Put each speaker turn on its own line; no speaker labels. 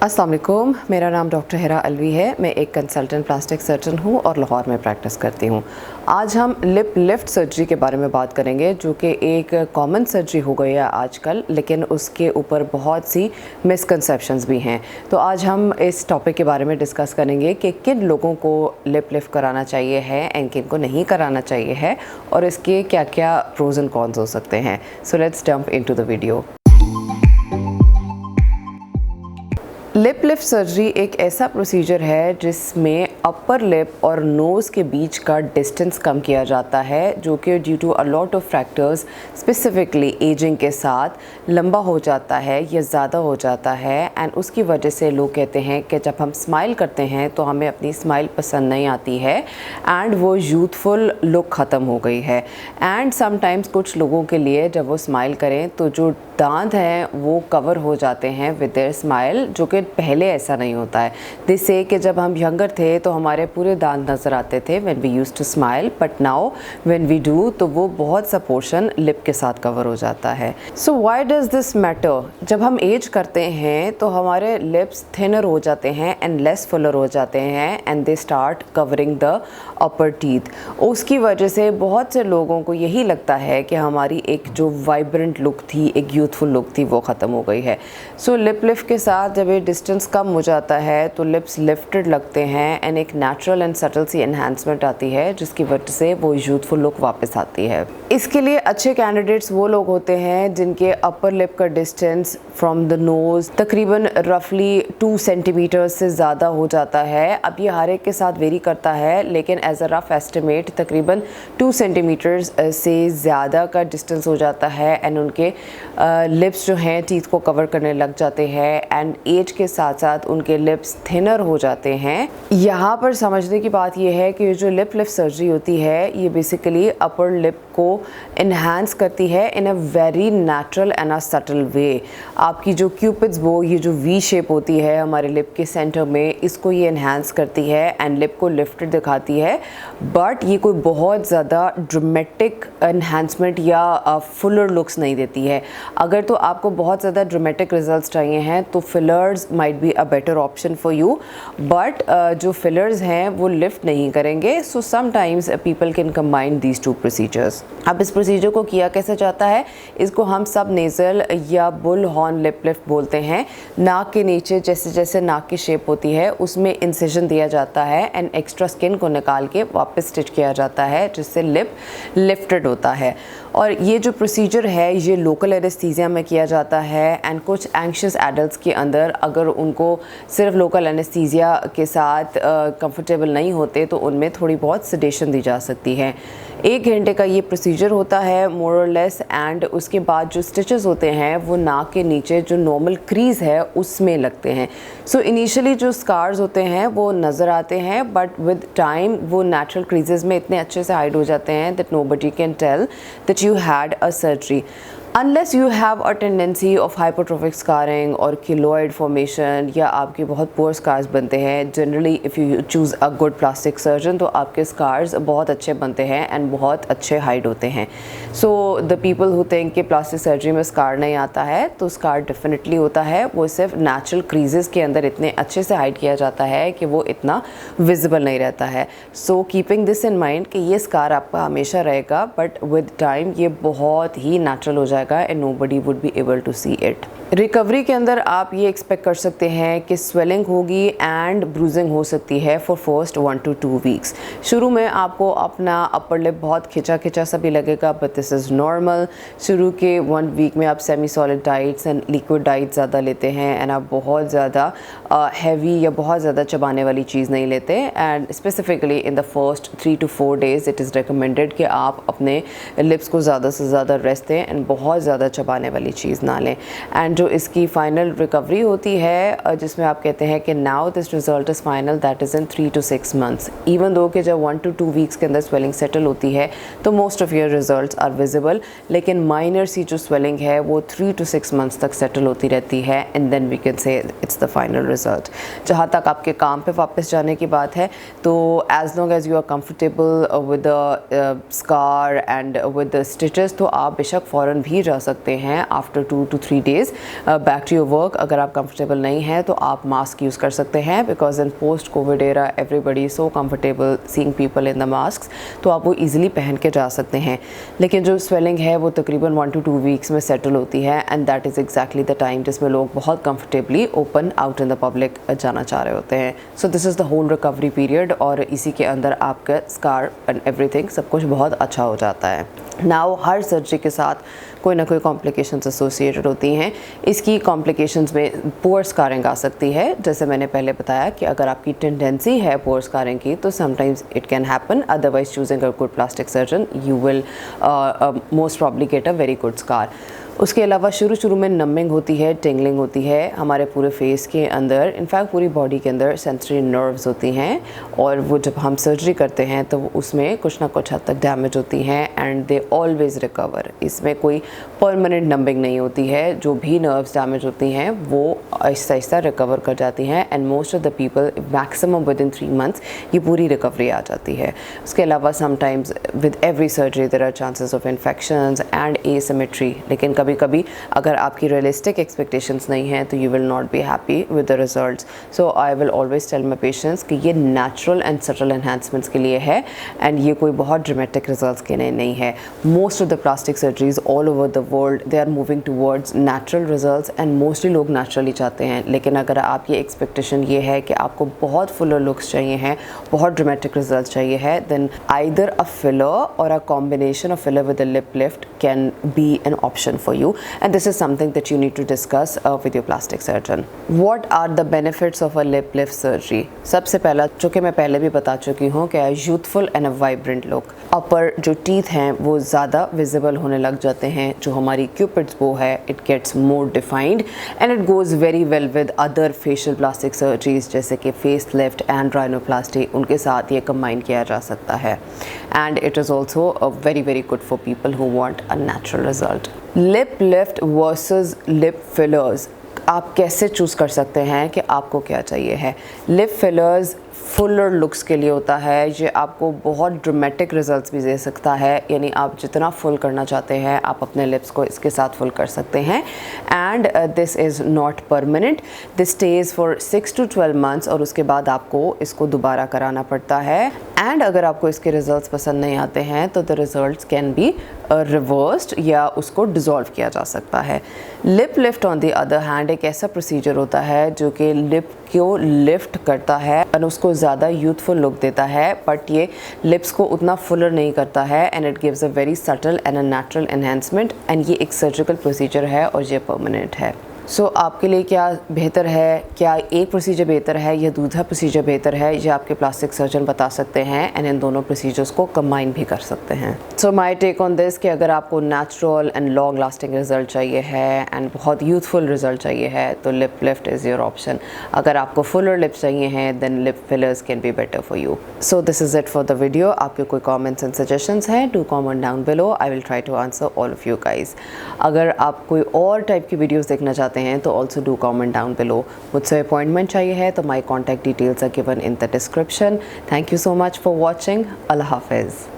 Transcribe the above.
अस्सलाम वालेकुम, मेरा नाम डॉक्टर हिरा अलवी है। मैं एक कंसल्टेंट प्लास्टिक सर्जन हूँ और लाहौर में प्रैक्टिस करती हूँ। आज हम लिप लिफ्ट सर्जरी के बारे में बात करेंगे, जो कि एक कॉमन सर्जरी हो गई है आजकल, लेकिन उसके ऊपर बहुत सी मिसकंसेप्शंस भी हैं। तो आज हम इस टॉपिक के बारे में डिस्कस करेंगे कि किन लोगों को लिप लिफ्ट कराना चाहिए है एंड किन को नहीं कराना चाहिए है, और इसके क्या क्या प्रोज एंड कॉन्स हो सकते हैं। So let's jump into the video. Lip lift surgery एक ऐसा प्रोसीजर है जिसमें अपर लिप और नोज़ के बीच का डिस्टेंस कम किया जाता है, जो कि due to a lot of factors, specifically ageing के साथ लंबा हो जाता है या ज़्यादा हो जाता है। एंड उसकी वजह से लोग कहते हैं कि जब हम स्माइल करते हैं तो हमें अपनी स्माइल पसंद नहीं आती है एंड वो यूथफुल लुक ख़त्म हो गई है। एंड समटाइम्स कुछ लोगों के लिए जब वो स्माइल करें तो जो दांत हैं वो कवर हो जाते हैं विद देयर स्माइल, जो कि पहले ऐसा नहीं होता है। जिससे कि जब हम यंगर थे तो हमारे पूरे दांत नज़र आते थे when we used to smile, but now when we do तो वो बहुत सा पोर्शन लिप के साथ कवर हो जाता है। So why does this matter? जब हम एज करते हैं तो हमारे लिप्स थिनर हो जाते हैं एंड लेस फुलर हो जाते हैं and they start covering the upper teeth. उसकी वजह से बहुत से लोगों को यही लगता है कि हमारी एक जो वाइब्रेंट लुक थी, एक यूथफुल लुक थी, वो ख़त्म हो गई है। सो लिप लिफ्ट के साथ जब ये डिस्टेंस कम हो जाता है तो लिप्स लिफ्टेड लगते हैं एंड एक नेचुरल एंड सटल सी एनहांसमेंट आती है, जिसकी वजह से वो यूथफुल लुक वापस आती है। इसके लिए अच्छे कैंडिडेट्स वो लोग होते हैं जिनके अपर लिप का डिस्टेंस फ्रॉम द नोज़ तकरीबन रफली 2 सेंटीमीटर से ज़्यादा हो जाता है। अब ये हर एक के साथ वेरी करता है, लेकिन एज अ रफ एस्टिमेट तकरीबन 2 सेंटीमीटर से ज़्यादा का डिस्टेंस हो जाता है एंड उनके लिप्स जो हैं टीथ को कवर करने लग जाते हैं एंड एज के साथ साथ उनके लिप्स थिनर हो जाते हैं। यहाँ पर समझने की बात यह है कि जो लिप लिफ्ट सर्जरी होती है ये बेसिकली अपर लिप को इन्हांस करती है in a very natural and a subtle way. आपकी जो क्यूपिड्स बो, ये जो वी शेप होती है हमारे लिप के सेंटर में, इसको ये इन्हांस करती है एंड लिप को लिफ्टेड दिखाती है। बट ये कोई बहुत ज़्यादा ड्रामेटिक इन्हांसमेंट या फुलर लुक्स नहीं देती है। अगर तो आपको बहुत ज़्यादा ड्रामेटिक रिजल्ट्स चाहिए हैं तो fillers might be a better option for you, but जो फिलर्स हैं वो लिफ्ट नहीं करेंगे। So sometimes people can combine these two procedures. अब इस प्रोसीजर को किया कैसे जाता है? इसको हम सब नेज़ल या बुल हॉर्न लिप लिफ्ट बोलते हैं। नाक के नीचे जैसे जैसे नाक की शेप होती है उसमें इंसिजन दिया जाता है एंड एक्स्ट्रा स्किन को निकाल के वापस स्टिच किया जाता है, जिससे लिप लिफ्टेड होता है। और ये जो प्रोसीजर है ये लोकल एनेस्थीसिया में किया जाता है एंड कुछ एंग्शियस एडल्ट्स के अंदर अगर उनको सिर्फ लोकल एनेस्थीसिया के साथ कंफर्टेबल नहीं होते तो उनमें थोड़ी बहुत सेडेशन दी जा सकती है। 1 घंटे का ये प्रोसीजर होता है मोर और लेस, एंड उसके बाद जो स्टिचेस होते हैं वो नाक के नीचे जो नॉर्मल क्रीज है उसमें लगते हैं। सो इनिशियली जो स्कार्स होते हैं वो नज़र आते हैं, बट विद टाइम वो नेचुरल क्रीजेस में इतने अच्छे से हाइड हो जाते हैं that nobody can tell that you had a surgery. Unless you have a tendency of hypertrophic scarring और keloid formation, या आपके बहुत poor scars बनते हैं, generally if you choose a good plastic surgeon तो आपके scars बहुत अच्छे बनते हैं and बहुत अच्छे hide होते हैं। So the people who think कि plastic surgery में scar नहीं आता है, तो scar definitely होता है। वो सिर्फ natural creases के अंदर इतने अच्छे से hide किया जाता है कि वो इतना visible नहीं रहता है। So keeping this in mind कि ये scar आपका हमेशा रहेगा, but with time ये बहुत ही natural हो जाएगा and nobody would be able to see it. Recovery के अंदर आप ये एक्सपेक्ट कर सकते हैं कि स्वेलिंग होगी एंड ब्रूजिंग हो सकती है फॉर फर्स्ट 1 to 2 वीक्स। शुरू में आपको अपना अपर लिप बहुत खिंचा खिंचा सा भी लगेगा, बट दिस इज़ नॉर्मल। शुरू के 1 वीक में आप semi solid diets and liquid diet ज़्यादा लेते हैं एंड आप बहुत ज़्यादा हैवी या बहुत ज़्यादा चबाने वाली चीज़ नहीं लेते। And specifically in the first 3 to 4 days it is recommended कि आप अपने लिप्स को ज़्यादा से ज़्यादा रेस्ट दें एंड बहुत ज़्यादा चबाने वाली चीज़ ना लें। एंड जो इसकी फाइनल रिकवरी होती है जिसमें आप कहते हैं कि now this result is final, that is in 3 to 6 months। Even though कि जब 1 to 2 वीक्स के अंदर स्वेलिंग सेटल होती है तो most of your results are visible, लेकिन माइनर सी जो स्वेलिंग है वो 3 to 6 months तक सेटल होती रहती है and then we can say it's the final result. जहाँ तक आपके काम पे वापस जाने की बात है तो as long as you are comfortable with the scar and with the stitches तो आप बेशक फ़ौरन भी जा सकते हैं after 2 to 3 days। Back to your work. अगर आप कंफर्टेबल नहीं हैं तो आप मास्क यूज़ कर सकते हैं, because in post Covid era everybody so comfortable seeing people in the mask, तो आप वो ईजिली पहन के जा सकते हैं। लेकिन जो स्वेलिंग है वो तकरीबन 1 to 2 वीक्स में सेटल होती है, and that is exactly the time जिसमें लोग बहुत comfortably open out in the public जाना चाह रहे होते हैं। So this is the whole recovery period, और इसी के अंदर आपका स्कार एंड एवरीथिंग सब कुछ बहुत अच्छा हो जाता है। नाउ हर सर्जरी के साथ कोई ना कोई कॉम्प्लिकेशंस एसोसिएटेड होती हैं। इसकी कॉम्प्लिकेशंस में पुअर स्कारिंग आ सकती है। जैसे मैंने पहले बताया कि अगर आपकी टेंडेंसी है पुअर स्कारिंग की तो sometimes it can happen, otherwise choosing a good plastic surgeon you will most probably get a very good scar. उसके अलावा शुरू में नमिंग होती है, टिंगलिंग होती है हमारे पूरे फेस के अंदर, इनफैक्ट पूरी बॉडी के अंदर सेंसरी नर्व्स होती हैं, और वो जब हम सर्जरी करते हैं तो उसमें कुछ ना कुछ हद तक डैमेज होती हैं, एंड दे ऑलवेज रिकवर। इसमें कोई परमानेंट नमिंग नहीं होती है, जो भी नर्व्स डैमेज होती हैं वो आहिस्ता आहिस्ता रिकवर कर जाती हैं, and most of the people maximum with in 3 months ये पूरी रिकवरी आ जाती है। उसके अलावा sometimes with every surgery there are chances of infections and asymmetry, लेकिन कभी अगर आपकी रियलिस्टिक एक्सपेक्टेशंस नहीं हैं तो you will not be happy with the results. So I will always tell my patients कि ये नेचुरल एंड सटल एनहांसमेंट्स के लिए है, एंड ये कोई बहुत ड्रामेटिक रिजल्ट्स के लिए नहीं है। Most of the plastic surgeries all over the world they are moving towards natural results, and mostly लोग नेचुरली चाहते हैं। लेकिन अगर आपकी एक्सपेक्टेशन ये है कि आपको बहुत फुलर लुक्स चाहिए हैं, बहुत ड्रामेटिक रिजल्ट्स चाहिए है, देन आइदर अ फिलर और a combination of filler with a lip lift can be an option for you, and this is something that you need to discuss with your plastic surgeon. What are the benefits of a lip lift surgery? सबसे पहला, जो कि मैं पहले भी बता चुकी हूँ, कि youthful and a vibrant look. Upper जो टीथ हैं वो ज़्यादा विजिबल होने लग जाते हैं, जो हमारी क्यूपिड्स बो है it gets more defined, and it goes very well with other facial plastic surgeries जैसे कि फेस लिफ्ट एंड राइनोप्लास्टी, उनके साथ ये कंबाइन किया जा सकता है, and it is also very very good for people who want a natural result. Lip lift versus lip fillers, आप कैसे चूज़ कर सकते हैं कि आपको क्या चाहिए है। लिप फिलर्स फुलर लुक्स के लिए होता है, ये आपको बहुत ड्रामेटिक रिजल्ट्स भी दे सकता है, यानी आप जितना फुल करना चाहते हैं आप अपने लिप्स को इसके साथ फुल कर सकते हैं, and this is not permanent, this stage for 6 to 12 months, और उसके बाद आपको इसको दोबारा कराना पड़ता है, एंड अगर आपको इसके रिजल्ट्स पसंद नहीं आते हैं तो the results can be reversed या उसको डिज़ोल्व किया जा सकता है। Lip lift on the other hand एक ऐसा प्रोसीजर होता है जो कि लिप को लिफ्ट करता है और उसको ज़्यादा यूथफुल लुक देता है, बट ये लिप्स को उतना फुलर नहीं करता है, and it gives a very subtle and a natural enhancement, and ये एक सर्जिकल प्रोसीजर है और ये परमानेंट है। सो आपके लिए क्या बेहतर है, क्या एक प्रोसीजर बेहतर है या दूसरा प्रोसीजर बेहतर है, ये आपके प्लास्टिक सर्जन बता सकते हैं, एंड इन दोनों प्रोसीजर्स को कंबाइन भी कर सकते हैं। So my take on this कि अगर आपको natural and long lasting result चाहिए है एंड बहुत यूथफुल रिजल्ट चाहिए है तो lip lift is your option. अगर आपको फुलर लिप्स चाहिए हैं then lip fillers can be better for you. So this is it for the video. आपके कोई कॉमेंट्स एंड सजेशंस हैं, do comment down below, I will try to answer all of you guys. अगर आप कोई और type की videos देखना चाहते हैं तो also do comment down below. मुझसे अपॉइंटमेंट चाहिए है तो my contact details are given in the description. Thank you so much for watching. अल्लाह हाफिज़।